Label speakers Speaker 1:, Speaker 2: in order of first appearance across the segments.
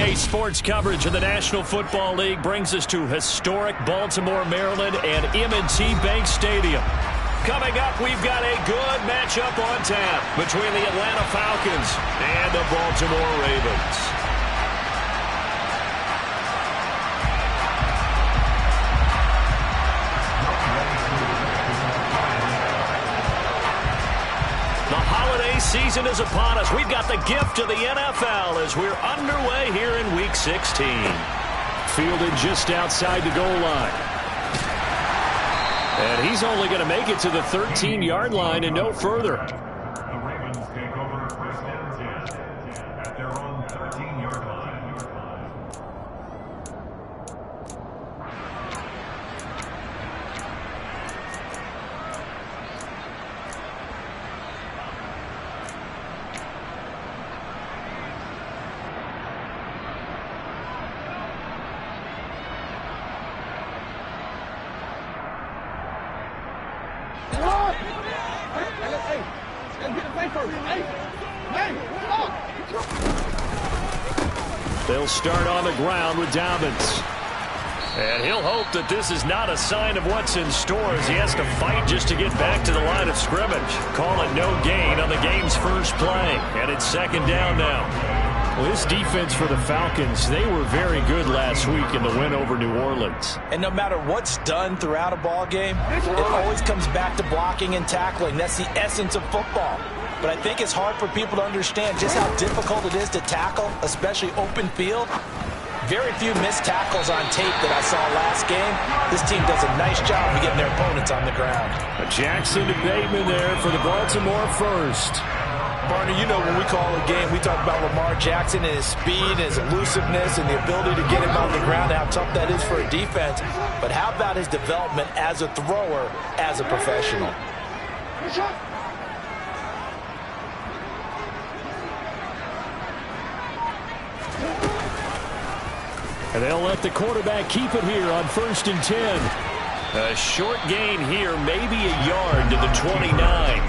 Speaker 1: NBA sports coverage of the National Football League brings us to historic Baltimore, Maryland, and M&T Bank Stadium. Coming up, we've got a good matchup on tap between the Atlanta Falcons and the Baltimore Ravens. The holiday season is upon us. We've got the gift of the NFL as we're underway here in Week 16. Fielded just outside the goal line. And he's only going to make it to the 13-yard line and no further.
Speaker 2: The Ravens take over first and 10 at their own 13-yard line.
Speaker 1: They'll start on the ground with Dobbins. And he'll hope that this is not a sign of what's in store as he has to fight just to get back to the line of scrimmage. Call it no gain on the game's first play. And it's second down now. Well, this defense for the Falcons, they were very good last week in the win over New Orleans.
Speaker 3: And no matter what's done throughout a ball game, it always comes back to blocking and tackling. That's the essence of football. But I think it's hard for people to understand just how difficult it is to tackle, especially open field. Very few missed tackles on tape that I saw last game. This team does a nice job of getting their opponents on the ground.
Speaker 1: A Jackson to Bateman there for the Baltimore first.
Speaker 3: Barney, you know when we call a game, we talk about Lamar Jackson and his speed, his elusiveness, and the ability to get him on the ground, how tough that is for a defense. But how about his development as a thrower, as a professional?
Speaker 1: And they'll let the quarterback keep it here on 1st and 10. A short gain here, maybe a yard to the 29.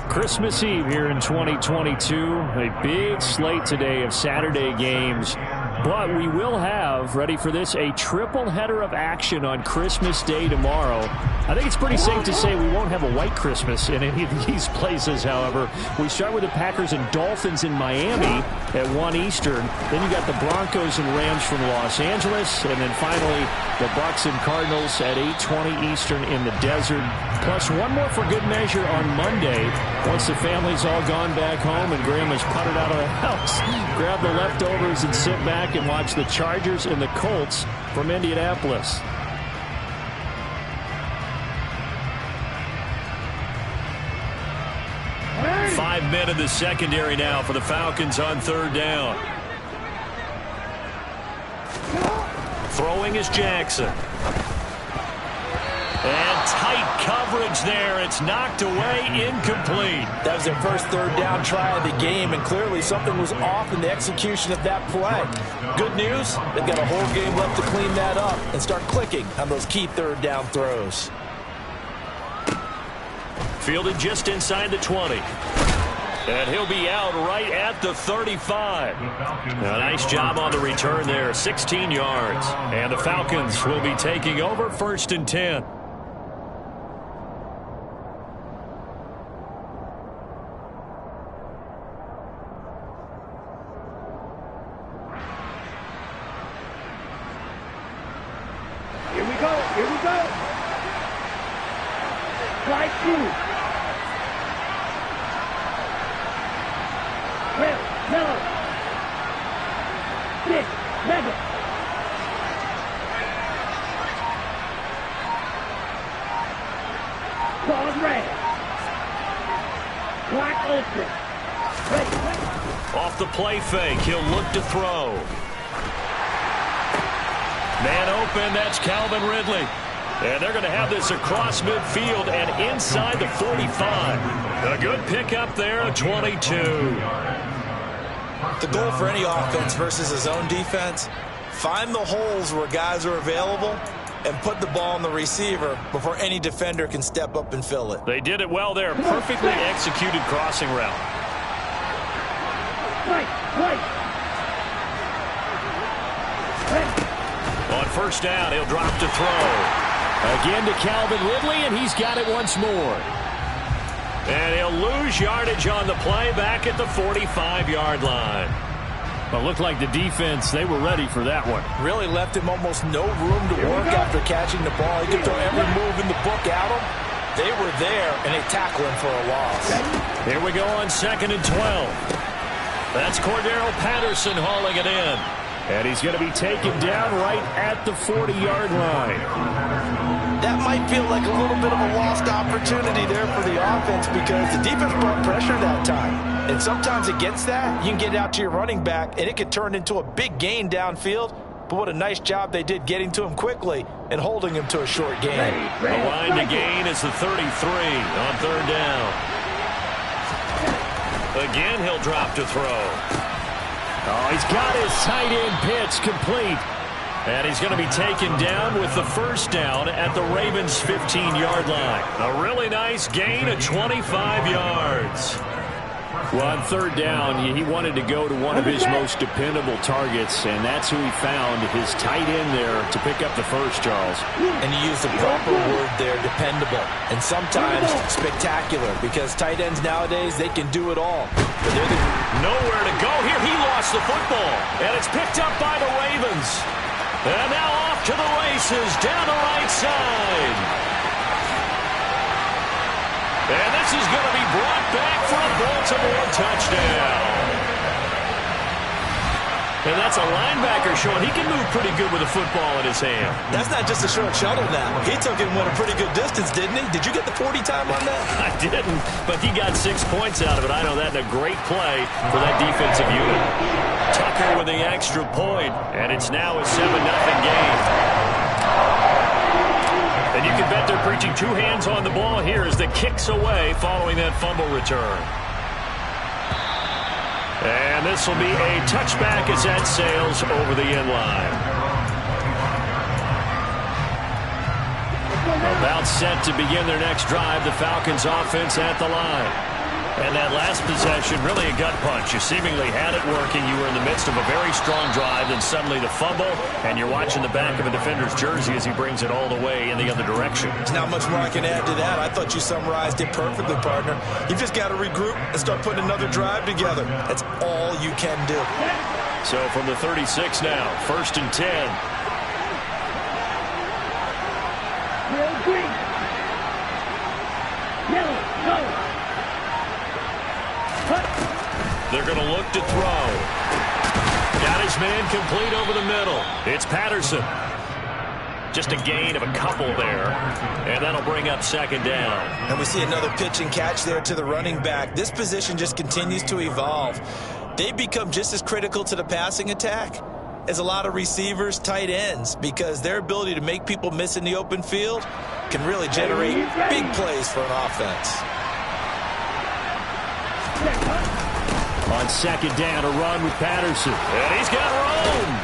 Speaker 1: Christmas Eve here in 2022. A big slate today of Saturday games. But we will have, ready for this, a triple header of action on Christmas Day tomorrow. I think it's pretty safe to say we won't have a white Christmas in any of these places, however. We start with the Packers and Dolphins in Miami at 1 Eastern. Then you got the Broncos and Rams from Los Angeles. And then finally, the Bucs and Cardinals at 8:20 Eastern in the desert. Plus one more for good measure on Monday. Once the family's all gone back home and Grandma's puttered out of the house, grab the leftovers and sit back and watch the Chargers and the Colts from Indianapolis. Five men in the secondary now for the Falcons on third down. Throwing is Jackson. And tight coverage there. It's knocked away, incomplete.
Speaker 3: That was their first third down try of the game, and clearly something was off in the execution of that play. Good news, they've got a whole game left to clean that up and start clicking on those key third down throws.
Speaker 1: Fielded just inside the 20. And he'll be out right at the 35. A nice job on the return there, 16 yards. And the Falcons will be taking over 1st and 10.
Speaker 4: Here we go. Here we go. Strike two. Well, Miller. 6, 7. Pause red. Clock open. Ready.
Speaker 1: Off the play fake, he'll look to throw. Man open, that's Calvin Ridley. And they're going to have this across midfield and inside the 45. A good pickup there, 22.
Speaker 3: The goal for any offense versus his own defense, find the holes where guys are available and put the ball on the receiver before any defender can step up and fill it.
Speaker 1: They did it well there. Perfectly executed crossing route.
Speaker 4: Right.
Speaker 1: On first down, he'll drop to throw. Again to Calvin Ridley, and he's got it once more. And he'll lose yardage on the play back at the 45-yard line. Well, it looked like the defense, they were ready for that one.
Speaker 3: Really left him almost no room to work after catching the ball. He could throw every move in the book at him. They were there, and they tackle him for a loss.
Speaker 1: Here we go on 2nd and 12. That's Cordero Patterson hauling it in. And he's going to be taken down right at the 40-yard line.
Speaker 3: That might feel like a little bit of a lost opportunity there for the offense because the defense brought pressure that time. And sometimes against that, you can get it out to your running back, and it could turn into a big gain downfield. But what a nice job they did getting to him quickly and holding him to a short gain.
Speaker 1: The line to gain is the 33 on 3rd down. Again, he'll drop to throw. Oh, he's got his tight end pitch complete. And he's going to be taken down with the first down at the Ravens' 15-yard line. A really nice gain of 25 yards. Well, on 3rd down, he wanted to go to one of his most dependable targets, and that's who he found, his tight end there, to pick up the first, Charles.
Speaker 3: And you used the proper word there, dependable, and sometimes spectacular, because tight ends nowadays, they can do it all. But they're
Speaker 1: nowhere to go here. He lost the football, and it's picked up by the Ravens. And now off to the races down the right side. And this is going to be brought back for a Baltimore touchdown. And that's a linebacker, Sean. He can move pretty good with a football in his hand.
Speaker 3: That's not just a short shuttle now. He took it and went a pretty good distance, didn't he? Did you get the 40 time on that?
Speaker 1: I didn't, but he got 6 points out of it. I know that in a great play for that defensive unit. Tucker with the extra point, and it's now a 7-0 game. And you can bet they're preaching 2 hands on the ball here as the kick's away following that fumble return. And this will be a touchback as that sails over the end line. About set to begin their next drive, the Falcons offense at the line. And that last possession, really a gut punch. You seemingly had it working. You were in the midst of a very strong drive, then suddenly the fumble, and you're watching the back of a defender's jersey as he brings it all the way in the other direction.
Speaker 3: There's not much more I can add to that. I thought you summarized it perfectly, partner. You've just got to regroup and start putting another drive together. That's all you can do.
Speaker 1: So from the 36 now, 1st and 10.
Speaker 4: Green. Yellow, go.
Speaker 1: They're going to look to throw. Got his man complete over the middle. It's Patterson. Just a gain of a couple there. And that'll bring up 2nd down.
Speaker 3: And we see another pitch and catch there to the running back. This position just continues to evolve. They become just as critical to the passing attack as a lot of receivers, tight ends, because their ability to make people miss in the open field can really generate big plays for an offense.
Speaker 1: On 2nd down, a run with Patterson. And he's got room.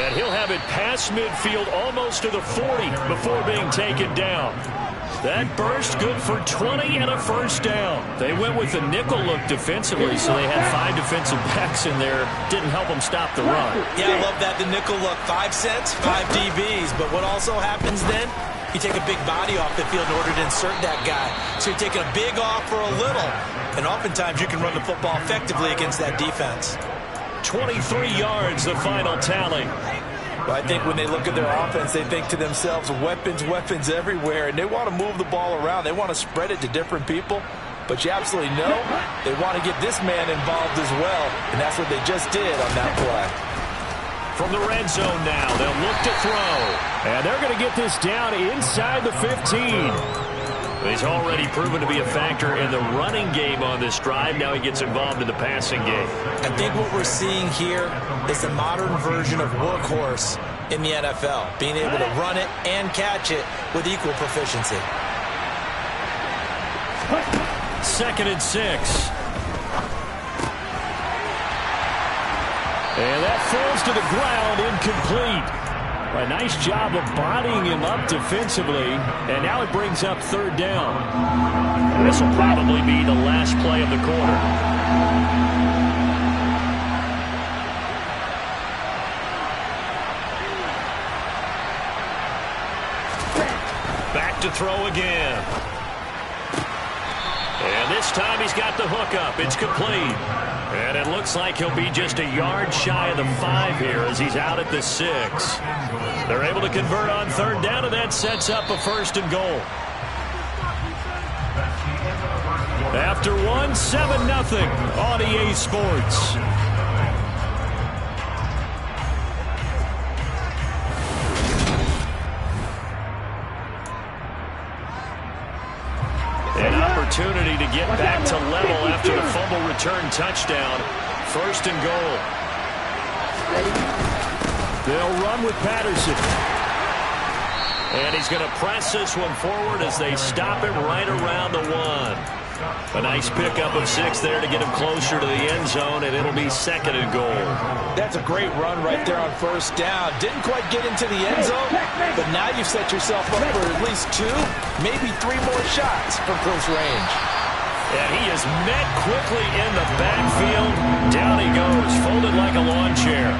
Speaker 1: And he'll have it past midfield almost to the 40 before being taken down. That burst good for 20 and a first down. They went with a nickel look defensively, so they had 5 defensive backs in there. Didn't help them stop the run.
Speaker 3: Yeah, I love that, the nickel look. 5 cents, 5 DBs. But what also happens then, you take a big body off the field in order to insert that guy. So you're taking a big off for a little. And oftentimes you can run the football effectively against that defense.
Speaker 1: 23 yards, the final tally.
Speaker 3: But I think when they look at their offense, they think to themselves, weapons, weapons everywhere. And they want to move the ball around. They want to spread it to different people. But you absolutely know they want to get this man involved as well. And that's what they just did on that play.
Speaker 1: From the red zone now, they'll look to throw. And they're going to get this down inside the 15. He's already proven to be a factor in the running game on this drive. Now he gets involved in the passing game.
Speaker 3: I think what we're seeing here is a modern version of workhorse in the NFL, being able to run it and catch it with equal proficiency.
Speaker 1: 2nd and 6. And that falls to the ground, incomplete. A nice job of bodying him up defensively, and now it brings up 3rd down. This will probably be the last play of the quarter. to throw again. And this time he's got the hook up. It's complete. And it looks like he'll be just a yard shy of the 5 here as he's out at the 6. They're able to convert on third down, and that sets up a 1st and goal. After 1, 7-0 on EA Sports. An opportunity to get back to level after the fumble return touchdown. 1st and goal. They'll run with Patterson. And he's going to press this one forward as they stop him right around the 1. A nice pickup of 6 there to get him closer to the end zone, and it'll be 2nd and goal.
Speaker 3: That's a great run right there on 1st down. Didn't quite get into the end zone, but now you've set yourself up for at least 2, maybe 3 more shots from close range.
Speaker 1: And he is met quickly in the backfield. Down he goes, folded like a lawn chair.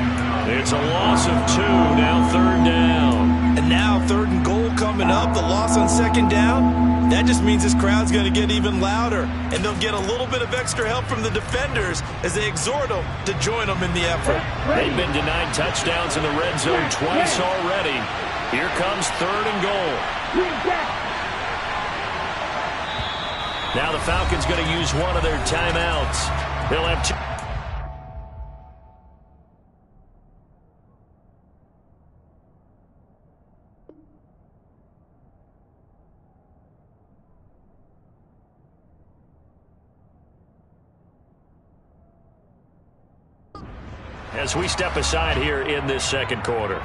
Speaker 1: It's a loss of 2, now 3rd down.
Speaker 3: And now 3rd and goal coming up, the loss on 2nd down. That just means this crowd's going to get even louder, and they'll get a little bit of extra help from the defenders as they exhort them to join them in the effort.
Speaker 1: They've been denied touchdowns in the red zone twice already. Here comes 3rd and goal. Now the Falcons going to use one of their timeouts. They'll have 2. As we step aside here in this 2nd quarter.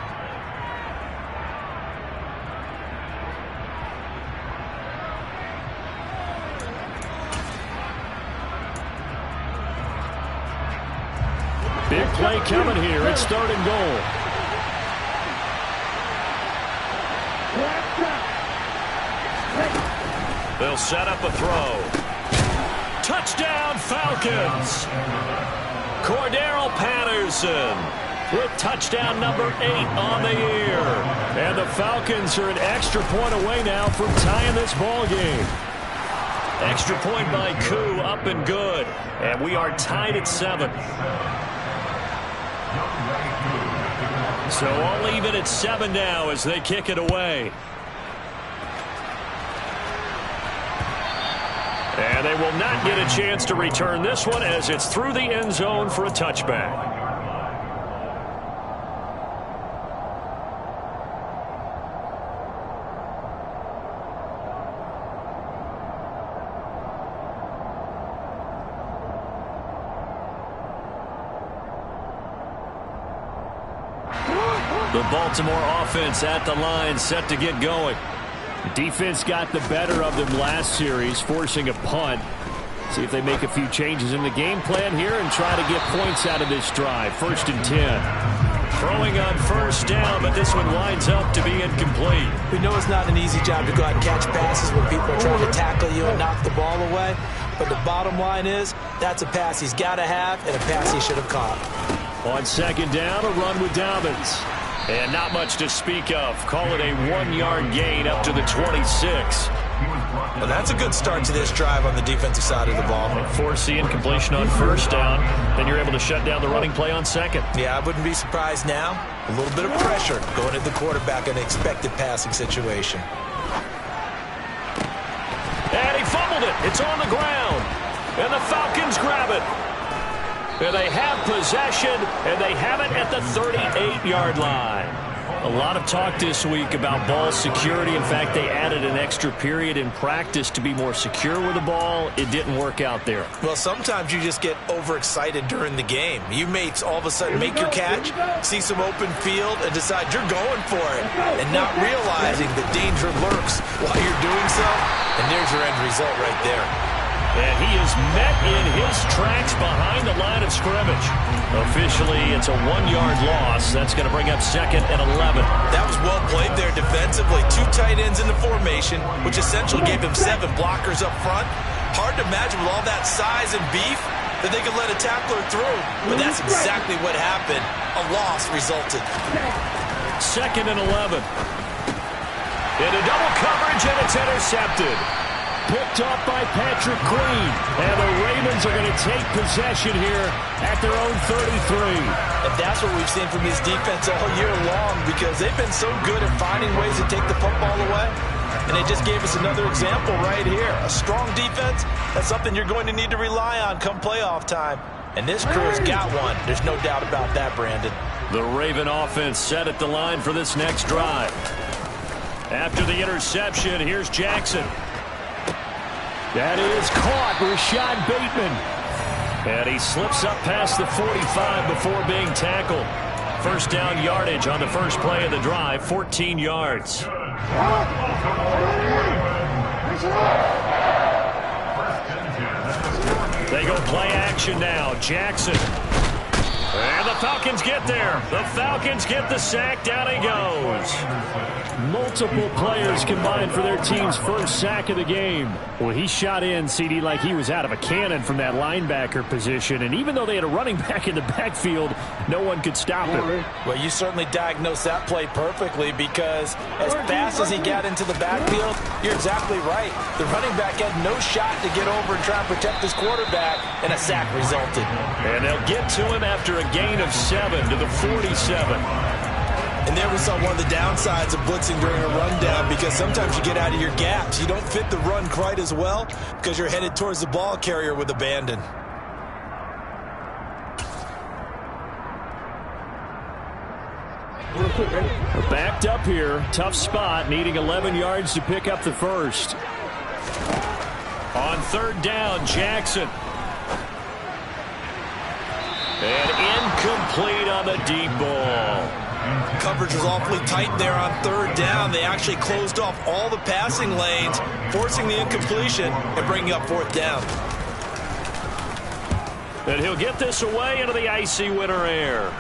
Speaker 1: Big play coming here. It's 3rd and goal. They'll set up a throw. Touchdown, Falcons! Cordero Patterson with touchdown number 8 on the year. And the Falcons are an extra point away now from tying this ball game. Extra point by Koo, up and good. And we are tied at 7. So all even at 7 now as they kick it away. And they will not get a chance to return this one as it's through the end zone for a touchback. The Baltimore offense at the line, set to get going. The defense got the better of them last series, forcing a punt. See if they make a few changes in the game plan here and try to get points out of this drive. 1st and 10. Throwing on 1st down, but this one winds up to be incomplete.
Speaker 3: We know it's not an easy job to go out and catch passes when people are trying to tackle you and knock the ball away. But the bottom line is, that's a pass he's got to have and a pass he should have caught.
Speaker 1: On 2nd down, a run with Dobbins. And not much to speak of. Call it a 1-yard gain up to the 26.
Speaker 3: Well, that's a good start to this drive on the defensive side of the ball.
Speaker 1: Force the incompletion on 1st down. Then you're able to shut down the running play on 2nd.
Speaker 3: Yeah, I wouldn't be surprised now. A little bit of pressure going at the quarterback in an expected passing situation.
Speaker 1: And he fumbled it. It's on the ground. And the Falcons grab it. And they have possession, and they have it at the 38-yard line. A lot of talk this week about ball security. In fact, they added an extra period in practice to be more secure with the ball. It didn't work out there.
Speaker 3: Well, sometimes you just get overexcited during the game. You may all of a sudden make your catch, see some open field, and decide you're going for it, and not realizing the danger lurks while you're doing so. And there's your end result right there.
Speaker 1: And he is met in his tracks behind the line of scrimmage. Officially, it's a 1-yard loss. That's going to bring up 2nd and 11.
Speaker 3: That was well played there defensively. 2 tight ends in the formation, which essentially gave him 7 blockers up front. Hard to imagine with all that size and beef that they could let a tackler through. But that's exactly what happened. A loss resulted.
Speaker 1: 2nd and 11. Into double coverage, and it's intercepted. Picked up by Patrick Queen. And the Ravens are going to take possession here at their own 33.
Speaker 3: And that's what we've seen from this defense all year long, because they've been so good at finding ways to take the football away. And they just gave us another example right here. A strong defense, that's something you're going to need to rely on come playoff time. And this crew has got one. There's no doubt about that, Brandon.
Speaker 1: The Raven offense set at the line for this next drive. After the interception, here's Jackson. That is caught, Rashad Bateman. And he slips up past the 45 before being tackled. First down yardage on the first play of the drive, 14 yards. They go play action now. Jackson. And the Falcons get there. The Falcons get the sack. Down he goes. Multiple players combined for their team's first sack of the game. Well, he shot in, CD, like he was out of a cannon from that linebacker position. And even though they had a running back in the backfield, no one could stop him.
Speaker 3: Well, you certainly diagnosed that play perfectly, because as fast as he got into the backfield, you're exactly right. The running back had no shot to get over and try and protect his quarterback, and a sack resulted. And
Speaker 1: they'll get to him after a gain of 7 to the 47.
Speaker 3: And there we saw one of the downsides of blitzing during a rundown, because sometimes you get out of your gaps. You don't fit the run quite as well because you're headed towards the ball carrier with abandon.
Speaker 1: We're backed up here. Tough spot, needing 11 yards to pick up the first. On third down, Jackson. And incomplete on the deep ball.
Speaker 3: Coverage was awfully tight there on third down. They actually closed off all the passing lanes, forcing the incompletion and bringing up fourth down.
Speaker 1: And he'll get this away into the icy winter air.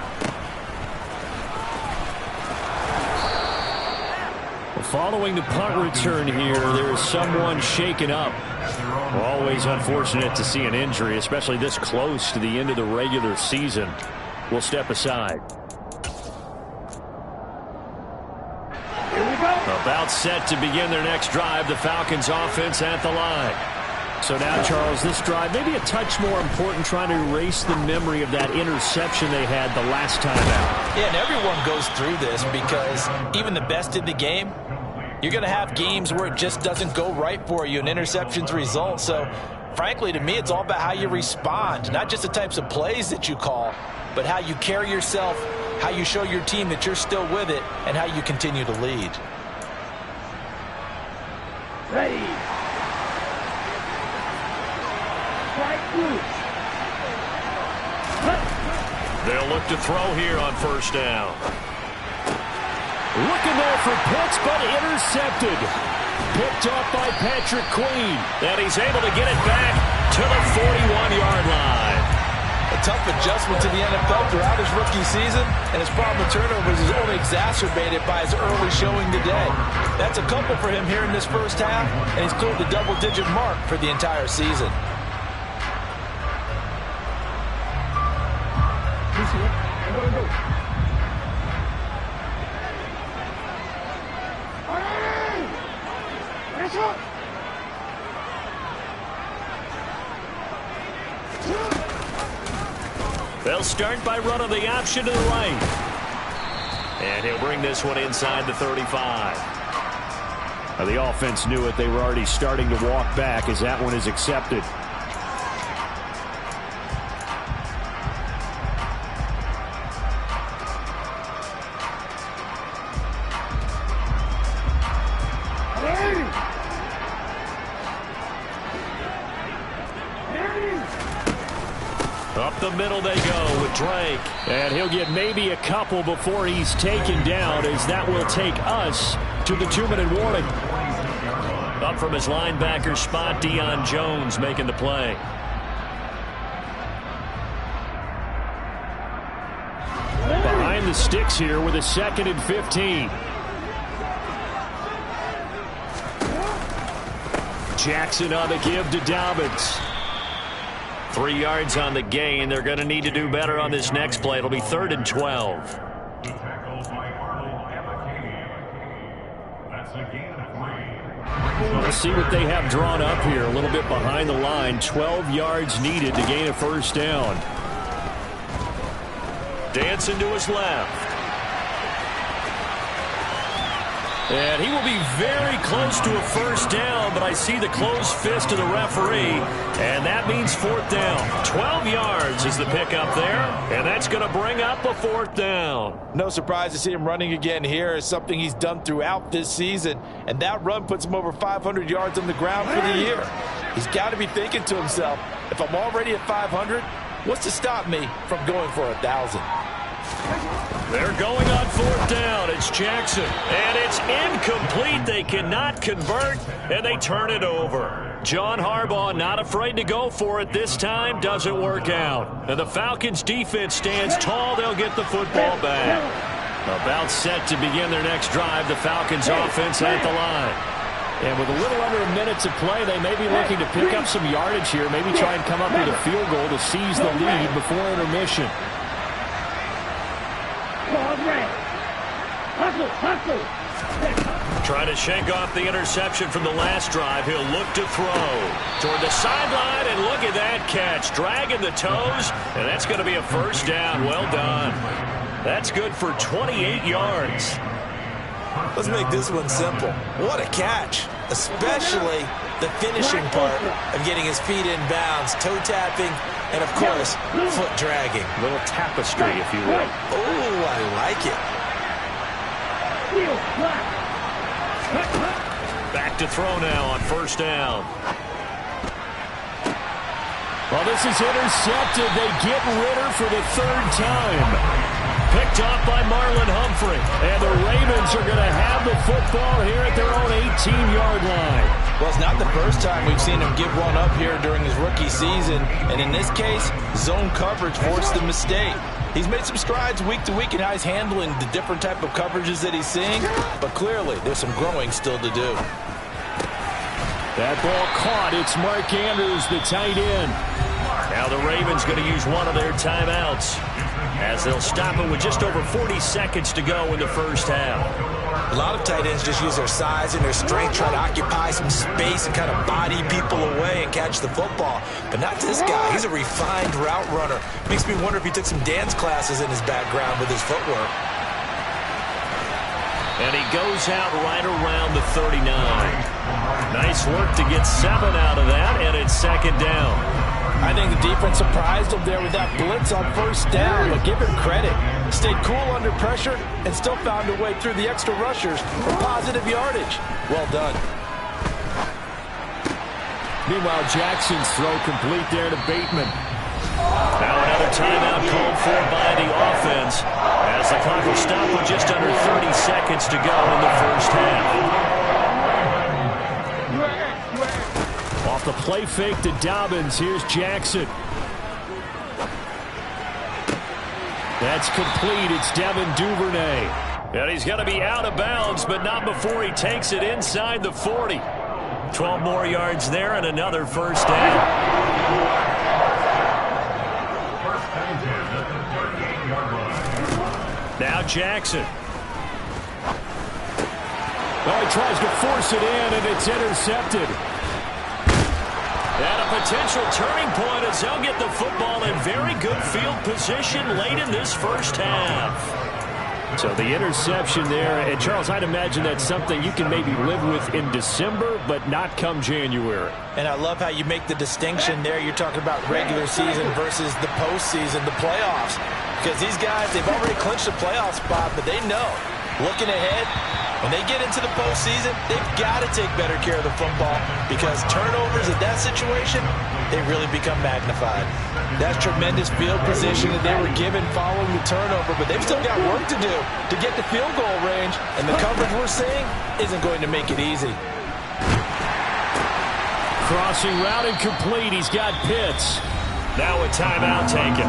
Speaker 1: Following the punt return here, there is someone shaken up. Always unfortunate to see an injury, especially this close to the end of the regular season. We'll step aside. About set to begin their next drive, the Falcons offense at the line. So now, Charles, this drive maybe a touch more important, trying to erase the memory of that interception they had the last time out.
Speaker 3: Yeah, and everyone goes through this, because even the best in the game, you're going to have games where it just doesn't go right for you and interceptions result. So, frankly, to me, it's all about how you respond, not just the types of plays that you call, but how you carry yourself, how you show your team that you're still with it, and how you continue to lead.
Speaker 4: Ready. Strike loose.
Speaker 1: They'll look to throw here on first down. Looking there for Pitts, but intercepted. Picked up by Patrick Queen. And he's able to get it back to the 41-yard line.
Speaker 3: A tough adjustment to the NFL throughout his rookie season, and his problem with turnovers is only exacerbated by his early showing today. That's a couple for him here in this first half, and he's cleared the double-digit mark for the entire season.
Speaker 1: They'll start by running the option to the right. And he'll bring this one inside the 35. Now, the offense knew it. They were already starting to walk back as that one is accepted. Up the middle they go with Drake. And he'll get maybe a couple before he's taken down, as that will take us to the 2-minute warning. Up from his linebacker spot, Deion Jones making the play. Behind the sticks here with a 2nd and 15. Jackson on the give to Dobbins. 3 yards on the gain. They're going to need to do better on this next play. It'll be 3rd and 12.
Speaker 2: The tackle by Arnold Abakane. That's a gain
Speaker 1: Let's see what they have drawn up here. A little bit behind the line. 12 yards needed to gain a first down. Dancing to his left. And he will be very close to a first down, but I see the closed fist of the referee, and that means fourth down. 12 yards is the pickup there, and that's going to bring up a fourth down.
Speaker 3: No surprise to see him running again here. It's something he's done throughout this season, and that run puts him over 500 yards on the ground for the year. He's got to be thinking to himself, if I'm already at 500, what's to stop me from going for 1,000?
Speaker 1: They're going on fourth down. It's Jackson. And it's incomplete. They cannot convert, and they turn it over. John Harbaugh not afraid to go for it this time. Doesn't work out. And the Falcons defense stands tall. They'll get the football back. About set to begin their next drive. The Falcons offense at the line. And with a little under a minute to play, they may be looking to pick up some yardage here. Maybe try and come up with a field goal to seize the lead before intermission. Trying to shake off the interception from the last drive. He'll look to throw toward the sideline, and look at that catch. Dragging the toes, and that's going to be a first down. Well done. That's good for 28 yards.
Speaker 3: Let's make this one simple. What a catch, especially the finishing part of getting his feet in bounds, toe tapping, and of course, foot dragging.
Speaker 1: A little tapestry, if you will.
Speaker 3: Oh, I like it.
Speaker 1: Back to throw now on first down. Well, this is intercepted. They get Ritter for the third time. Picked off by Marlon Humphrey. And the Ravens are going to have the football here at their own 18-yard line.
Speaker 3: Well, it's not the first time we've seen him give one up here during his rookie season. And in this case, zone coverage forced the mistake. He's made some strides week to week in how he's handling the different type of coverages that he's seeing. But clearly, there's some growing still to do.
Speaker 1: That ball caught. It's Mark Andrews, the tight end. Now the Ravens going to use one of their timeouts, as they'll stop it with just over 40 seconds to go in the first half.
Speaker 3: A lot of tight ends just use their size and their strength, try to occupy some space and kind of body people away and catch the football. But not this guy. He's a refined route runner. Makes me wonder if he took some dance classes in his background with his footwork.
Speaker 1: And he goes out right around the 39. Nice work to get 7 out of that, and it's second down.
Speaker 3: I think the defense surprised him there with that blitz on first down, but give him credit. Stayed cool under pressure and still found a way through the extra rushers for positive yardage. Well done.
Speaker 1: Meanwhile, Jackson's throw complete there to Bateman. Now another timeout called for by the offense, as the clock will stop with just under 30 seconds to go in the first half. Off the play fake to Dobbins. Here's Jackson. That's complete. It's Devin Duvernay. And he's going to be out of bounds, but not before he takes it inside the 40. 12 more yards there and another first down. Now Jackson. Well, he tries to force it in, and it's intercepted. And a potential turning point as they'll get the football in very good field position late in this first half. So the interception there, and Charles, I'd imagine that's something you can maybe live with in December, but not come January.
Speaker 3: And I love how you make the distinction there. You're talking about regular season versus the postseason, the playoffs. Because these guys, they've already clinched a playoff spot, but they know, looking ahead, when they get into the postseason, they've got to take better care of the football, because turnovers in that situation, they really become magnified. That's tremendous field position that they were given following the turnover, but they've still got work to do to get the field goal range, and the coverage we're seeing isn't going to make it easy.
Speaker 1: Crossing route incomplete. He's got Pitts. Now a timeout taken.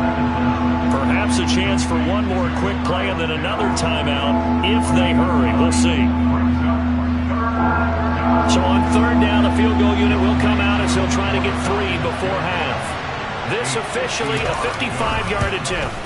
Speaker 1: Perhaps a chance for one more quick play and then another timeout if they hurry. We'll see. So on third down, the field goal unit will come out as he'll try to get 3 before half. This officially a 55-yard attempt.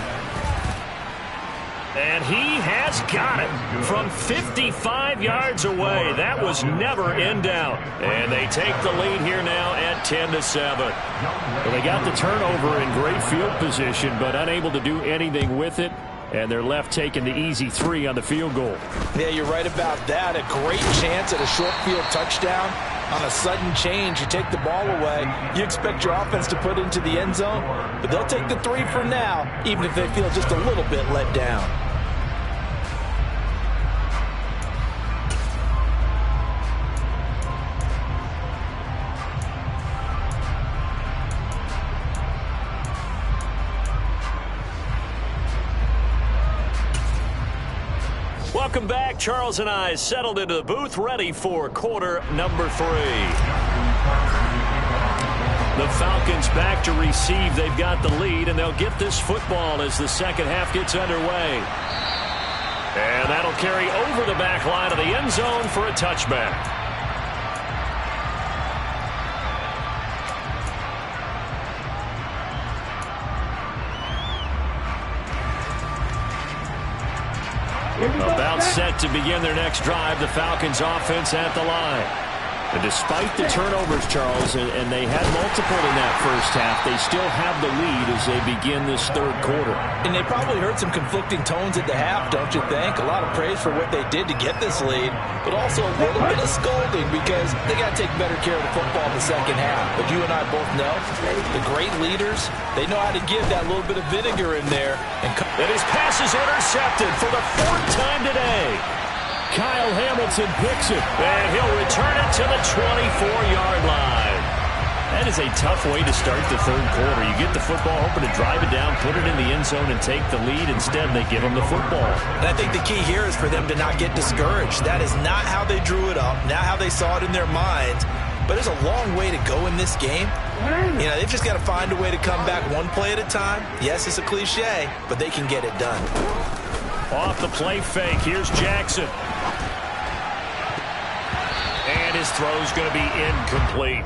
Speaker 1: And he has got it from 55 yards away. That was never in doubt. And they take the lead here now at 10-7. Well, they got the turnover in great field position, but unable to do anything with it. And they're left taking the easy 3 on the field goal.
Speaker 3: Yeah, you're right about that. A great chance at a short field touchdown. On a sudden change, you take the ball away. You expect your offense to put it into the end zone, but they'll take the 3 for now, even if they feel just a little bit let down.
Speaker 1: Welcome back. Charles and I settled into the booth, ready for quarter number 3. The Falcons back to receive. They've got the lead, and they'll get this football as the second half gets underway. And that'll carry over the back line of the end zone for a touchback. About set to begin their next drive, the Falcons offense at the line. And despite the turnovers, Charles, and they had multiple in that first half, they still have the lead as they begin this third quarter.
Speaker 3: And they probably heard some conflicting tones at the half, don't you think? A lot of praise for what they did to get this lead, but also a little bit of scolding because they got to take better care of the football in the second half. But you and I both know the great leaders, they know how to give that little bit of vinegar in there.
Speaker 1: And his pass is intercepted for the 4th time today. Kyle Hamilton picks it, and he'll return it to the 24-yard line. That is a tough way to start the third quarter. You get the football, hoping to drive it down, put it in the end zone, and take the lead. Instead, they give them the football.
Speaker 3: And I think the key here is for them to not get discouraged. That is not how they drew it up, not how they saw it in their minds. But there's a long way to go in this game. You know, they've just got to find a way to come back one play at a time. Yes, it's a cliche, but they can get it done.
Speaker 1: Off the play fake, here's Jackson. And his throw's going to be incomplete.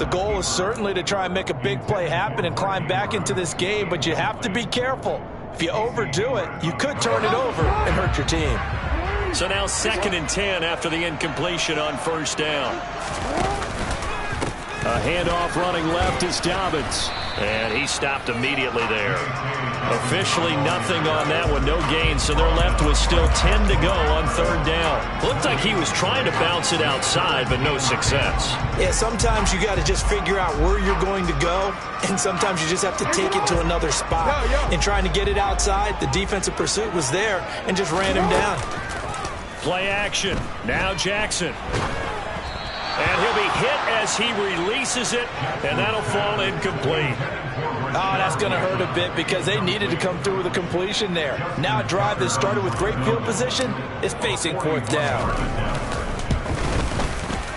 Speaker 3: The goal is certainly to try and make a big play happen and climb back into this game, but you have to be careful. If you overdo it, you could turn it over and hurt your team.
Speaker 1: So now 2nd and 10 after the incompletion on first down. A handoff running left is Dobbins. And he stopped immediately there. Officially nothing on that one, no gain, so they're left with still 10 to go on third down. Looked like he was trying to bounce it outside, but no success.
Speaker 3: Yeah, sometimes you got to just figure out where you're going to go, and sometimes you just have to take it to another spot. In trying to get it outside, the defensive pursuit was there and just ran him down.
Speaker 1: Play action. Now Jackson. And he'll be hit as he releases it, and that'll fall incomplete.
Speaker 3: Oh, that's going to hurt a bit because they needed to come through with a completion there. Now a drive that started with great field position is facing 4th down.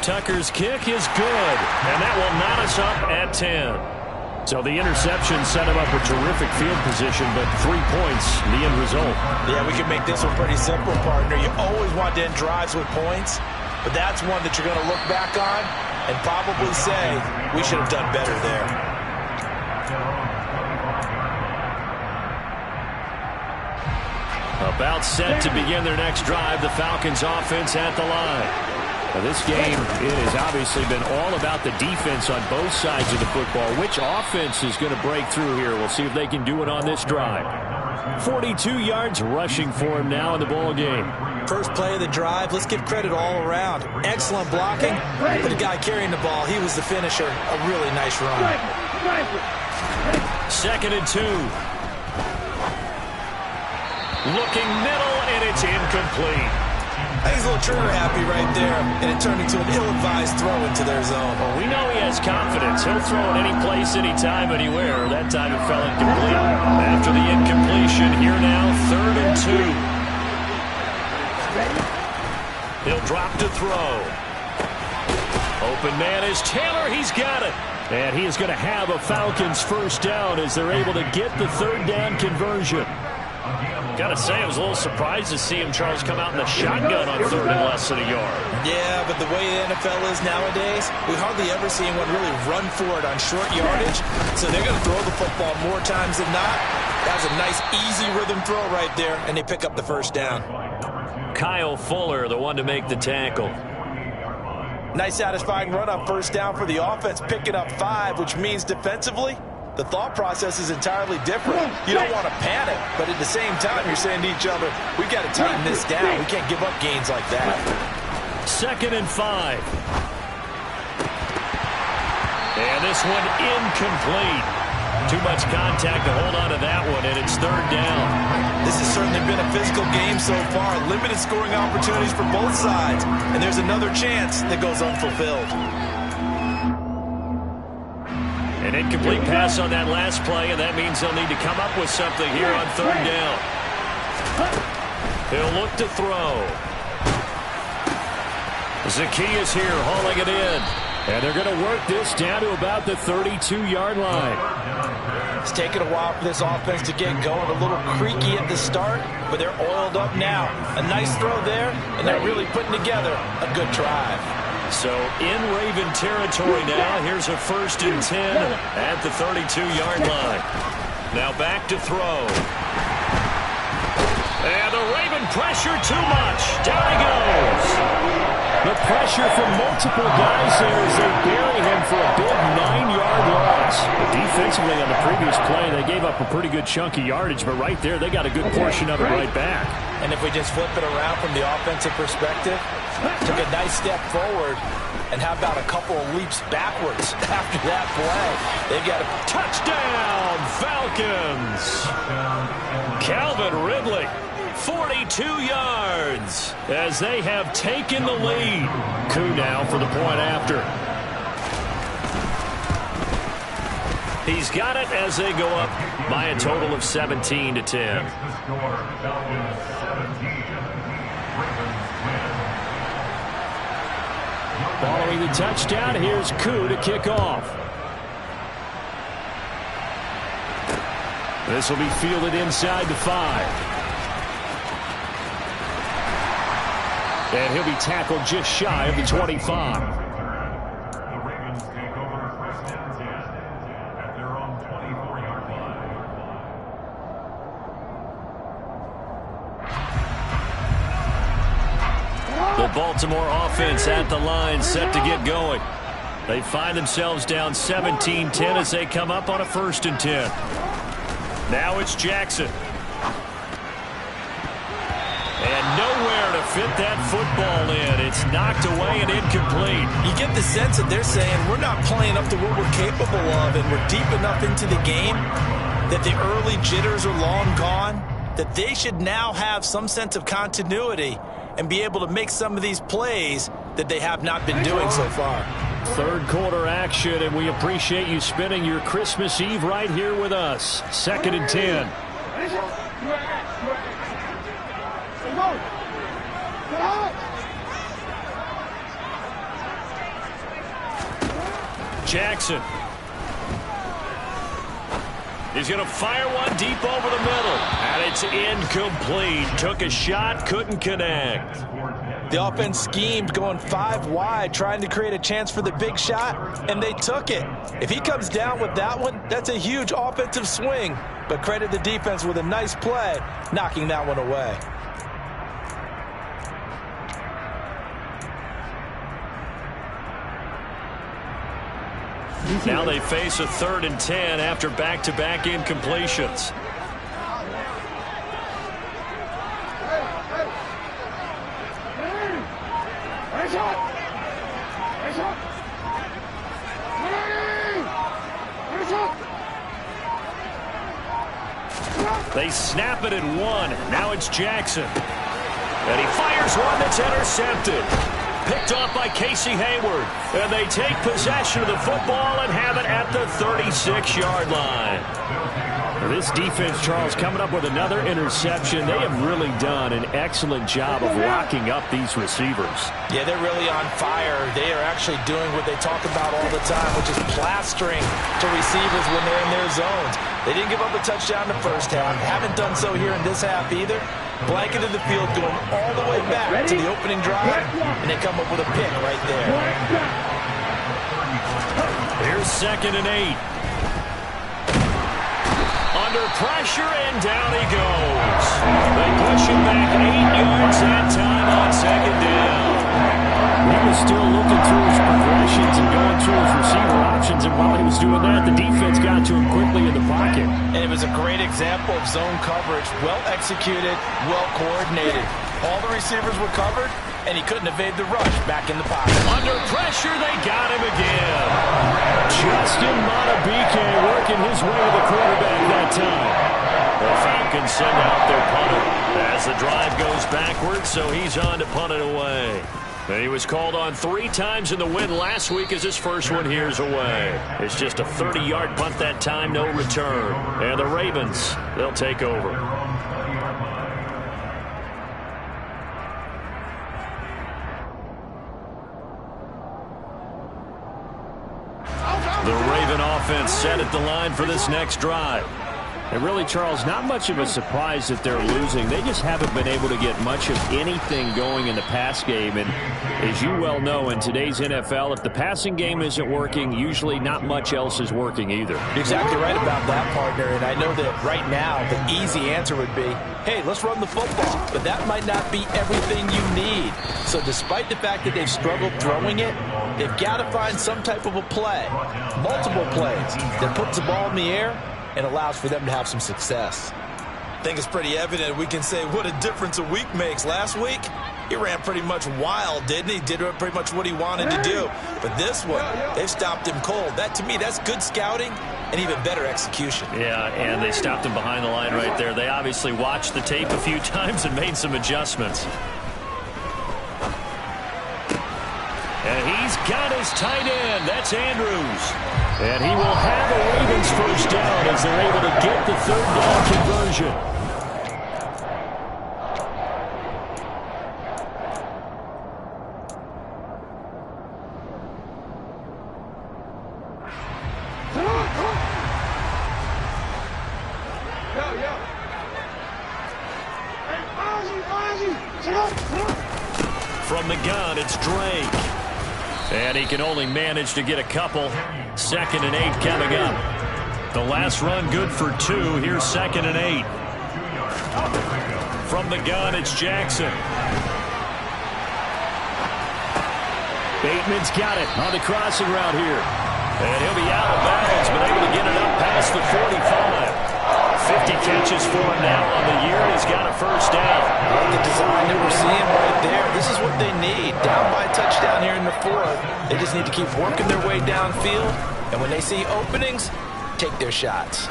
Speaker 1: Tucker's kick is good, and that will knot us up at 10. So the interception set him up with terrific field position, but 3 points, the end result.
Speaker 3: Yeah, we can make this one pretty simple, partner. You always want to end drives with points, but that's one that you're going to look back on and probably say, we should have done better there.
Speaker 1: About set to begin their next drive, the Falcons offense at the line. Now this game, it has obviously been all about the defense on both sides of the football. Which offense is going to break through here? We'll see if they can do it on this drive. 42 yards rushing for him now in the ball game.
Speaker 3: First play of the drive, let's give credit all around. Excellent blocking. For the guy carrying the ball, he was the finisher. A really nice run.
Speaker 1: 2nd and 2. Looking middle, and it's incomplete.
Speaker 3: I think he's a little trigger happy right there, and it turned into an ill-advised throw into their zone.
Speaker 1: Well, we know he has confidence. He'll throw it any place, anytime, anywhere. That time it fell incomplete. After the incompletion, here now, 3rd and 2. He'll drop to throw. Open man is Taylor. He's got it. And he is going to have a Falcons first down as they're able to get the 3rd down conversion. Got to say, I was a little surprised to see him, Charles, come out in the shotgun on 3rd and less than a yard.
Speaker 3: Yeah, but the way the NFL is nowadays, we hardly ever see anyone really run for it on short yardage. So they're going to throw the football more times than not. That was a nice, easy rhythm throw right there, and they pick up the first down.
Speaker 1: Kyle Fuller, the one to make the tackle.
Speaker 3: Nice, satisfying run on first down for the offense, picking up 5, which means defensively, the thought process is entirely different. You don't want to panic, but at the same time, you're saying to each other, we've got to tighten this down. We can't give up gains like that.
Speaker 1: 2nd and 5. And this one incomplete. Too much contact to hold on to that one, and it's 3rd down.
Speaker 3: This has certainly been a physical game so far. Limited scoring opportunities for both sides. And there's another chance that goes unfulfilled.
Speaker 1: An incomplete pass on that last play, and that means they'll need to come up with something here on 3rd down. He'll look to throw. Zacchaeus here hauling it in. And they're going to work this down to about the 32-yard line.
Speaker 3: It's taken a while for this offense to get going. A little creaky at the start, but they're oiled up now. A nice throw there, and they're really putting together a good drive.
Speaker 1: So in Raven territory now. Here's a 1st and 10 at the 32-yard line. Now back to throw. And the Raven pressure too much. Down he goes. The pressure from multiple guys there as they bury him for a big 9-yard loss. But defensively on the previous play, they gave up a pretty good chunk of yardage, but right there they got a good portion of it right back.
Speaker 3: And if we just flip it around from the offensive perspective, took a nice step forward, and how about a couple of leaps backwards after that play? They've got a
Speaker 1: touchdown, Falcons. Calvin Ridley, 42 yards as they have taken the lead. Koo now for the point after. He's got it as they go up by a total of 17-10. Following the touchdown, here's Koo to kick off. This will be fielded inside the 5. And he'll be tackled just shy of the 25.
Speaker 2: The Ravens take over 1st and 10 at their own 24-yard line.
Speaker 1: The Baltimore offense at the line, set to get going. They find themselves down 17-10 as they come up on a 1st and 10. Now it's Jackson. And nowhere to fit that football in. It's knocked away and incomplete.
Speaker 3: You get the sense that they're saying we're not playing up to what we're capable of, and we're deep enough into the game that the early jitters are long gone, that they should now have some sense of continuity and be able to make some of these plays that they have not been doing so far.
Speaker 1: 3rd quarter action, and we appreciate you spending your Christmas Eve right here with us. 2nd and 10. Jackson. He's going to fire one deep over the middle. And it's incomplete. Took a shot, couldn't connect.
Speaker 3: The offense schemed going 5 wide, trying to create a chance for the big shot, and they took it. If he comes down with that one, that's a huge offensive swing. But credit the defense with a nice play, knocking that one away.
Speaker 1: Now they face a 3rd and 10 after back-to-back incompletions. They snap it at 1. Now it's Jackson. And he fires one that's intercepted. Picked off by Casey Hayward. And they take possession of the football and have it at the 36-yard line. This defense, Charles, coming up with another interception. They have really done an excellent job of locking up these receivers.
Speaker 3: Yeah, they're really on fire. They are actually doing what they talk about all the time, which is plastering to receivers when they're in their zones. They didn't give up a touchdown in the first half. Haven't done so here in this half either. Blanketed the field, going all the way back to the opening drive, and they come up with a pick right there.
Speaker 1: Here's 2nd and 8. Under pressure, and down he goes. They push him back 8 yards that time on 2nd down. He was still looking through his progressions and going through his receiver options, and while he was doing that, the defense got to him quickly in the pocket.
Speaker 3: And it was a great example of zone coverage, well executed, well coordinated. All the receivers were covered, and he couldn't evade the rush back in the pocket.
Speaker 1: Under pressure, they got him again. Justin Madubuike working his way to the quarterback that time. The Falcons send out their punter as the drive goes backwards, so he's on to punt it away. And he was called on 3 times in the win last week as his first one here's away. It's just a 30-yard punt that time, no return. And the Ravens, they'll take over. The Raven offense set at the line for this next drive. And really, Charles, not much of a surprise that they're losing. They just haven't been able to get much of anything going in the pass game. And as you well know, in today's NFL, if the passing game isn't working, usually not much else is working either.
Speaker 3: You're exactly right about that, partner. And I know that right now the easy answer would be, hey, let's run the football. But that might not be everything you need. So despite the fact that they've struggled throwing it, they've got to find some type of a play, multiple plays, that puts the ball in the air and allows for them to have some success.
Speaker 5: I think it's pretty evident we can say what a difference a week makes. Last week, he ran pretty much wild, didn't he? Did pretty much what he wanted to do. But this one, they've stopped him cold. That, to me, that's good scouting and even better execution.
Speaker 1: Yeah, and they stopped him behind the line right there. They obviously watched the tape a few times and made some adjustments. And he's got his tight end. That's Andrews. And he will have a Ravens first down as they're able to get the 3rd down conversion. From the gun, it's Drake. And he can only manage to get a couple. 2nd and 8 coming up. The last run good for 2. Here's 2nd and 8. From the gun, it's Jackson. Bateman's got it on the crossing route here. And he'll be out of bounds, but able to get it up past the 45. 50 catches for him now on the year. He's got a first down.
Speaker 3: The design that we're seeing right there, this is what they need. Down by a touchdown here in the 4th. They just need to keep working their way downfield. And when they see openings, take their shots.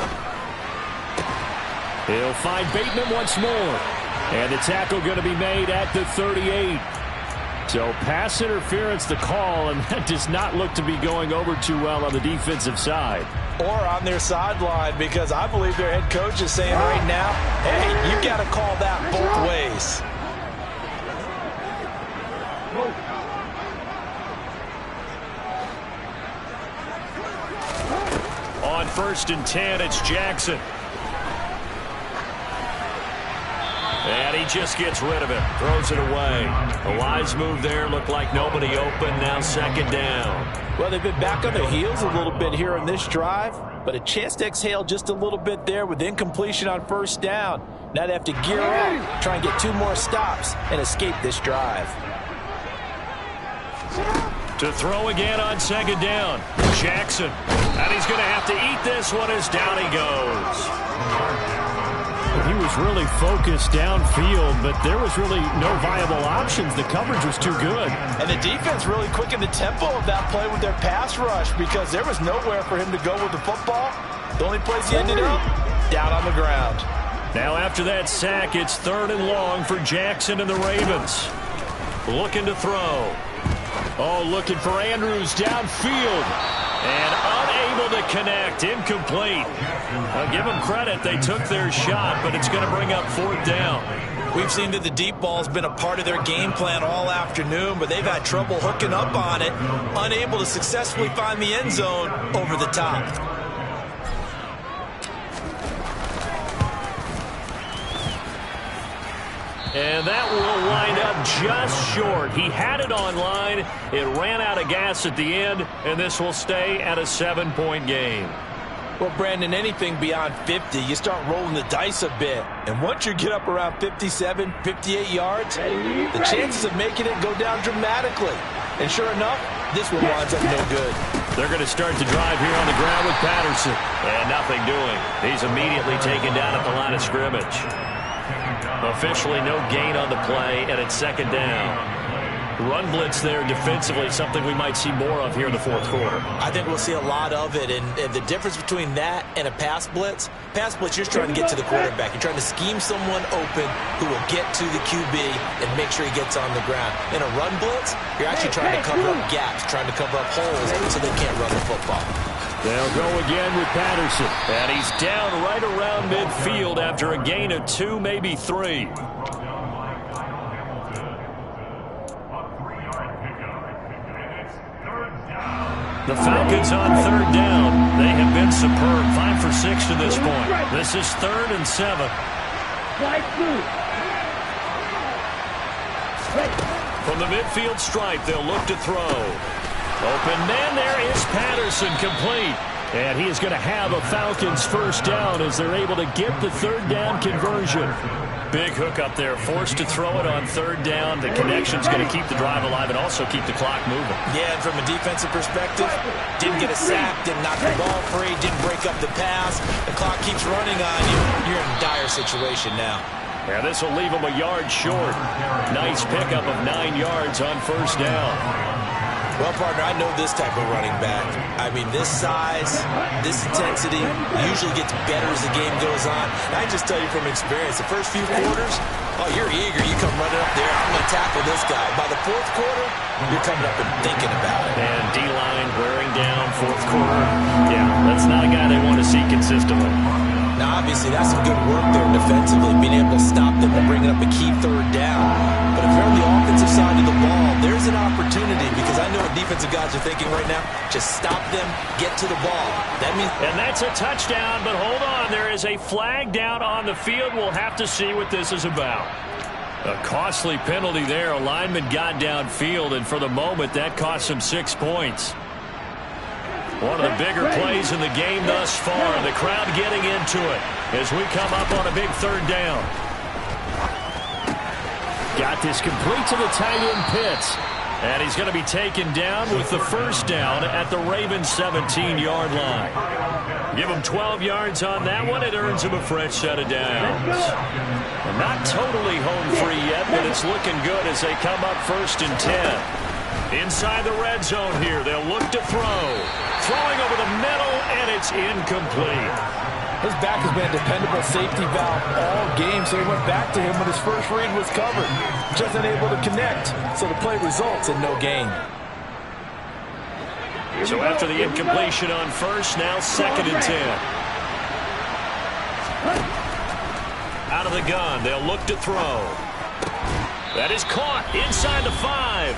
Speaker 1: He'll find Bateman once more. And the tackle going to be made at the 38. So pass interference the call, and that does not look to be going over too well on the defensive side.
Speaker 3: Or on their sideline, because I believe their head coach is saying right now, hey, you got to call that both ways.
Speaker 1: On 1st and 10, it's Jackson. And he just gets rid of it, throws it away. A wise move there, looked like nobody open, now 2nd down.
Speaker 3: Well, they've been back on their heels a little bit here on this drive, but a chance to exhale just a little bit there with incompletion on 1st down. Now they have to gear up, try and get 2 more stops and escape this drive.
Speaker 1: To throw again on 2nd down, Jackson. And he's going to have to eat this one as down he goes. He was really focused downfield, but there was really no viable options. The coverage was too good.
Speaker 3: And the defense really quickened the tempo of that play with their pass rush because there was nowhere for him to go with the football. The only place he ended up, down on the ground.
Speaker 1: Now after that sack, it's 3rd and long for Jackson and the Ravens. Looking to throw. Oh, looking for Andrews downfield. And unable to connect. Incomplete. I'll give them credit. They took their shot, but it's going to bring up 4th down.
Speaker 5: We've seen that the deep ball has been a part of their game plan all afternoon, but they've had trouble hooking up on it, unable to successfully find the end zone over the top.
Speaker 1: And that will wind up just short. He had it on line. It ran out of gas at the end, and this will stay at a 7-point game.
Speaker 3: Well, Brandon, anything beyond 50, you start rolling the dice a bit. And once you get up around 57, 58 yards, the chances of making it go down dramatically. And sure enough, this one winds up no good.
Speaker 1: They're going to start the drive here on the ground with Patterson. And nothing doing. He's immediately taken down at the line of scrimmage. Officially no gain on the play, and it's second down. Run blitz there defensively, something we might see more of here in the fourth quarter.
Speaker 3: I think we'll see a lot of it, and the difference between that and a pass blitz, you're just trying to get to the quarterback. You're trying to scheme someone open who will get to the QB and make sure he gets on the ground. In a run blitz, you're actually trying to cover up gaps, trying to cover up holes so they can't run the football.
Speaker 1: They'll go again with Patterson. And he's down right around midfield after a gain of 2, maybe 3. The Falcons on third down. They have been superb. 5 for 6 to this point. This is 3rd and 7. From the midfield stripe, they'll look to throw. Open man, there is Patterson, complete. And he is going to have a Falcons first down as they're able to get the third down conversion. Big hook up there, forced to throw it on third down. The connection's going to keep the drive alive and also keep the clock moving.
Speaker 3: Yeah, and from a defensive perspective, didn't get a sack, didn't knock the ball free, didn't break up the pass. The clock keeps running on you. You're in a dire situation now.
Speaker 1: Yeah, this will leave him a yard short. Nice pickup of 9 yards on first down.
Speaker 3: Well, partner, I know this type of running back. I mean, this size, this intensity usually gets better as the game goes on. And I just tell you from experience, the first few quarters, oh, you're eager. You come running up there. I'm going to tackle this guy. By the fourth quarter, you're coming up and thinking about it.
Speaker 1: And D-line wearing down fourth quarter. Yeah, that's not a guy they want to see consistently.
Speaker 3: Now, obviously, that's some good work there defensively, being able to stop them and bringing up a key third down. But if you're on the offensive side of the ball, there's an opportunity because I know what defensive guys are thinking right now. Just stop them, get to the ball. That means.
Speaker 1: And that's a touchdown, but hold on. There is a flag down on the field. We'll have to see what this is about. A costly penalty there. A lineman got downfield, and for the moment, that cost him 6 points. One of the bigger plays in the game thus far. The crowd getting into it as we come up on a big third down. Got this complete to the tight end Pitts. And he's going to be taken down with the first down at the Ravens' 17-yard line. Give him 12 yards on that one. It earns him a fresh set of downs. And not totally home free yet, but it's looking good as they come up 1st and 10. Inside the red zone here, they'll look to throw. Throwing over the middle, and it's incomplete.
Speaker 3: His back has been a dependable safety valve all game, so he went back to him when his first read was covered. Just unable to connect, so the play results in no gain.
Speaker 1: So after the incompletion on first, now 2nd and 10. Out of the gun, they'll look to throw. That is caught inside the 5.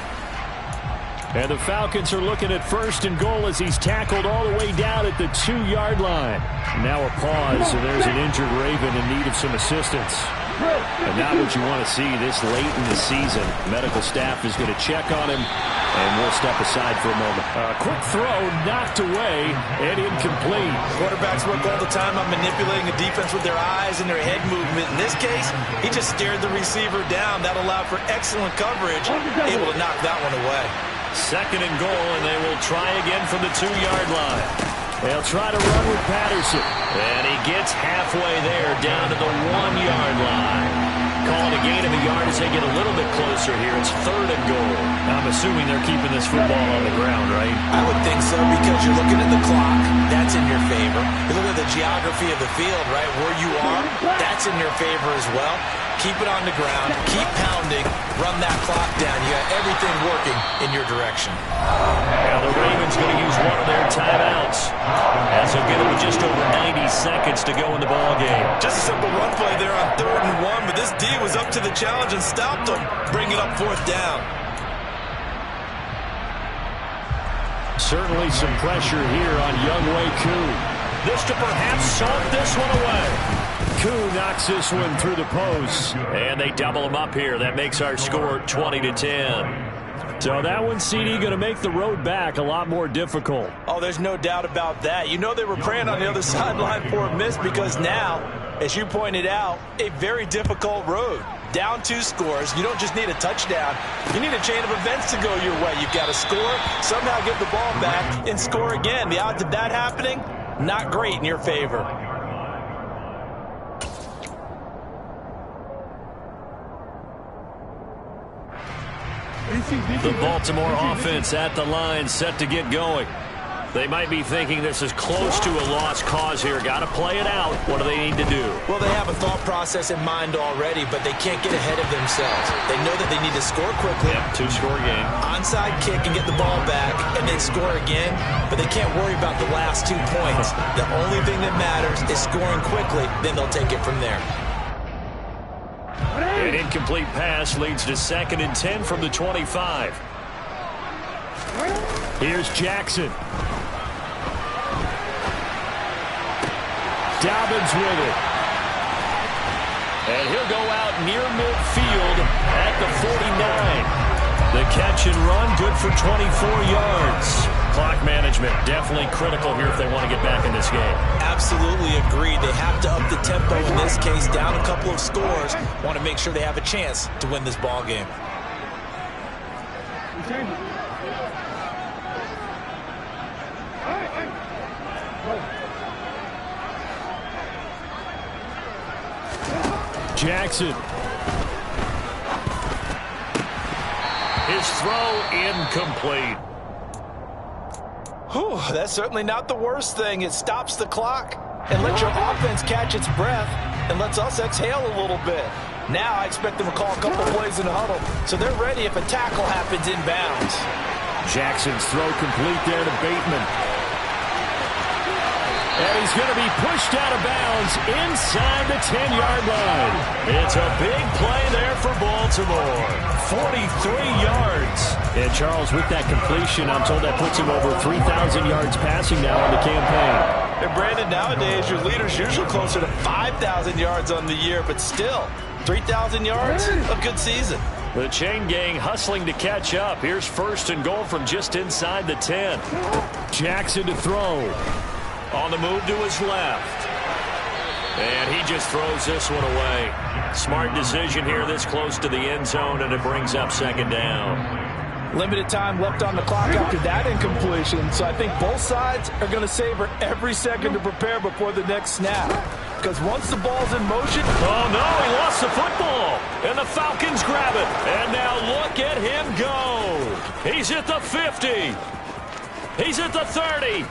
Speaker 1: And the Falcons are looking at 1st and goal as he's tackled all the way down at the 2-yard line. Now a pause, and there's an injured Raven in need of some assistance. And not what you want to see this late in the season. Medical staff is going to check on him, and we'll step aside for a moment. Quick throw knocked away and incomplete.
Speaker 3: Quarterbacks work all the time on manipulating the defense with their eyes and their head movement. In this case, he just stared the receiver down. That allowed for excellent coverage, able to knock that one away.
Speaker 1: 2nd and goal, and they will try again from the 2-yard line. They'll try to run with Patterson. And he gets halfway there, down to the 1-yard line. Calling a gain of a yard as they get a little bit closer here. It's 3rd and goal. I'm assuming they're keeping this football on the ground, right?
Speaker 3: I would think so because you're looking at the clock. That's in your favor. You look at the geography of the field, right? Where you are, that's in your favor as well. Keep it on the ground. Keep pounding. Run that clock down. You got everything working in your direction.
Speaker 1: Now the Ravens going to use one of their timeouts as they'll get it with just over 90 seconds to go in the ball game.
Speaker 3: Just a simple run play there on 3rd and 1, but this D was up to the challenge and stopped him. Bring it up 4th down.
Speaker 1: Certainly some pressure here on Younghoe Koo. This to perhaps salt this one away. Koo knocks this one through the post. And they double him up here. That makes our score 20-10. So that one, CD, going to make the road back a lot more difficult.
Speaker 3: Oh, there's no doubt about that. You know they were praying on the other sideline for a miss because now, as you pointed out, a very difficult road. Down 2 scores. You don't just need a touchdown. You need a chain of events to go your way. You've got to score, somehow get the ball back, and score again. The odds of that happening, not great in your favor.
Speaker 1: The Baltimore offense at the line, set to get going. They might be thinking this is close to a lost cause here. Got to play it out. What do they need to do?
Speaker 3: Well, they have a thought process in mind already, but they can't get ahead of themselves. They know that they need to score quickly.
Speaker 1: Yep, 2-score game.
Speaker 3: Onside kick and get the ball back and then score again, but they can't worry about the last 2 points. The only thing that matters is scoring quickly, then they'll take it from there.
Speaker 1: An incomplete pass leads to 2nd and 10 from the 25. Here's Jackson. Dobbins with it. And he'll go out near midfield at the 49. The catch and run, good for 24 yards. Clock management definitely critical here if they want to get back in this game.
Speaker 3: Absolutely agreed. They have to up the tempo in this case, down a couple of scores. Want to make sure they have a chance to win this ball game.
Speaker 1: Jackson. His throw incomplete.
Speaker 3: Whew, that's certainly not the worst thing. It stops the clock and lets your offense catch its breath and lets us exhale a little bit. Now I expect them to call a couple plays in the huddle, so they're ready if a tackle happens inbounds.
Speaker 1: Jackson's throw complete there to Bateman. And he's going to be pushed out of bounds inside the 10-yard line. It's a big play there for Baltimore. 43 yards. And Charles, with that completion, I'm told that puts him over 3,000 yards passing now on the campaign.
Speaker 3: And Brandon, nowadays your leader's usually closer to 5,000 yards on the year, but still, 3,000 yards, a good season.
Speaker 1: The chain gang hustling to catch up. Here's 1st and goal from just inside the 10. Jackson to throw. On the move to his left. And he just throws this one away. Smart decision here this close to the end zone, and it brings up 2nd down.
Speaker 3: Limited time left on the clock after that incompletion, so I think both sides are going to savor every second to prepare before the next snap. Because once the ball's in motion...
Speaker 1: Oh, no, he lost the football. And the Falcons grab it. And now look at him go. He's at the 50. He's at the 30.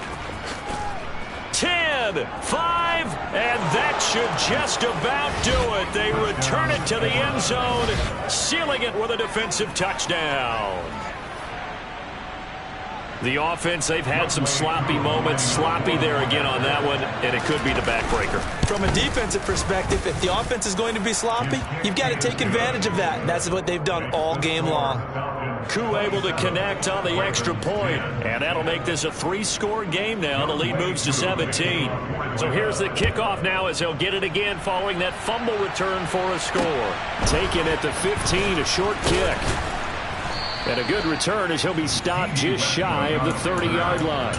Speaker 1: 10, 5, and that should just about do it. They return it to the end zone, sealing it with a defensive touchdown. The offense, they've had some sloppy moments. Sloppy there again on that one, and it could be the backbreaker.
Speaker 3: From a defensive perspective, if the offense is going to be sloppy, you've got to take advantage of that. And that's what they've done all game long.
Speaker 1: Koo able to connect on the extra point, and that'll make this a 3-score game now. The lead moves to 17. So here's the kickoff now as he'll get it again following that fumble return for a score. Taken at the 15, a short kick. And a good return as he'll be stopped just shy of the 30-yard line.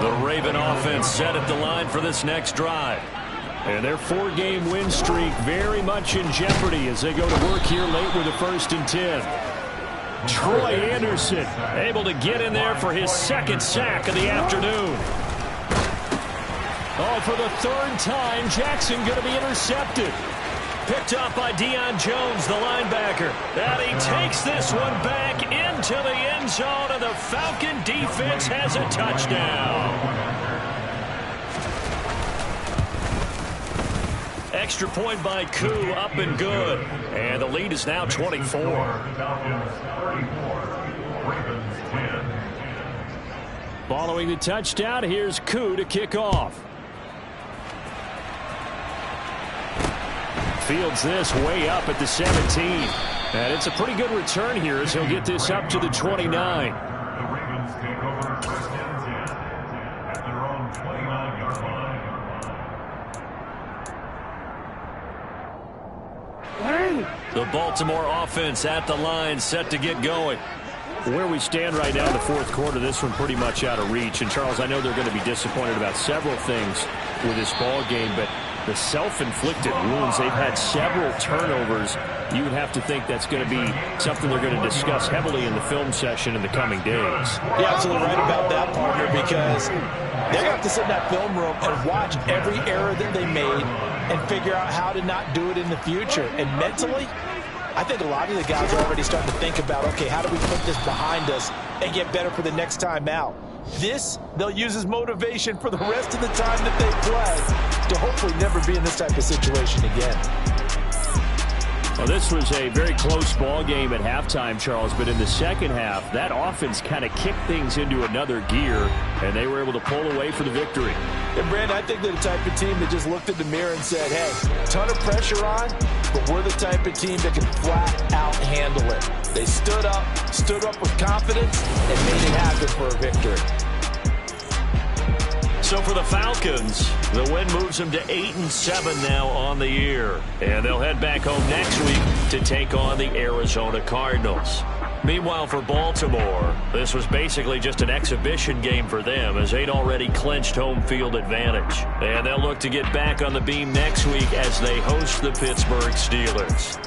Speaker 1: The Raven offense set at the line for this next drive. And their 4-game win streak very much in jeopardy as they go to work here late with a 1st and 10. Troy Anderson able to get in there for his 2nd sack of the afternoon. Oh, for the 3rd time, Jackson going to be intercepted. Picked up by Deion Jones, the linebacker. And he takes this one back into the end zone, and the Falcon defense has a touchdown. Extra point by Koo, up and good. And the lead is now 24. Following the touchdown, here's Koo to kick off. Fields this way up at the 17. And it's a pretty good return here as he'll get this up to the 29.
Speaker 2: The Ravens take over 1st and 10 at their own 29-yard line.
Speaker 1: The Baltimore offense at the line, set to get going. Where we stand right now in the fourth quarter, this one pretty much out of reach. And, Charles, I know they're going to be disappointed about several things with this ball game, but the self-inflicted wounds, they've had several turnovers. You would have to think that's going to be something they're going to discuss heavily in the film session in the coming days.
Speaker 3: You're absolutely right about that, partner, because they're going to have to sit in that film room and watch every error that they made and figure out how to not do it in the future. And mentally, I think a lot of the guys are already starting to think about, okay, how do we put this behind us and get better for the next time out? This, they'll use as motivation for the rest of the time that they play to hopefully never be in this type of situation again.
Speaker 1: Well, this was a very close ball game at halftime, Charles, but in the second half, that offense kind of kicked things into another gear, and they were able to pull away for the victory.
Speaker 3: And, Brandon, I think they're the type of team that just looked in the mirror and said, hey, ton of pressure on, but we're the type of team that can flat out handle it. They stood up with confidence, and made it happen for a victory.
Speaker 1: So for the Falcons, the win moves them to 8-7 now on the year. And they'll head back home next week to take on the Arizona Cardinals. Meanwhile, for Baltimore, this was basically just an exhibition game for them as they'd already clinched home field advantage. And they'll look to get back on the beam next week as they host the Pittsburgh Steelers.